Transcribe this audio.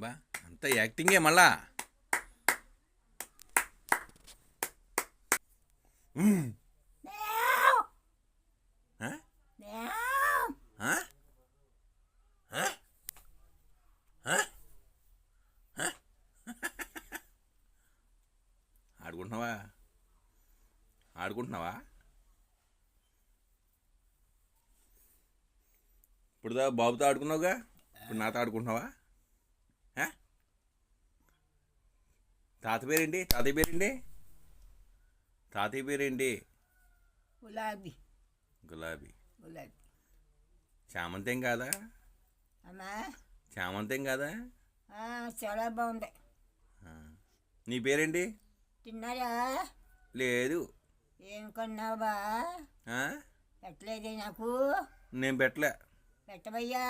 బా అంత యాక్టింగే మళ్ళా. ఆడుకుంటున్నావా ఆడుకుంటున్నావా ఇప్పుడు బాబుతో ఆడుకున్నావుగా, ఇప్పుడు నాతో ఆడుకుంటున్నావా? తాతయ్య పేరేంటి? తాతయ్య పేరేంటి? గులాబీ. గులాబీ. చామంతేం కాదా? అమ్మా చామంతేం కాదా? చాలా బాగుంది. నీ పేరేంటి? తిన్నారా? లేదు. ఏం కొన్నావా? ఆ? పెట్టలేదే నాకు. నేను పెట్టలే. పెట్టబయ్యా.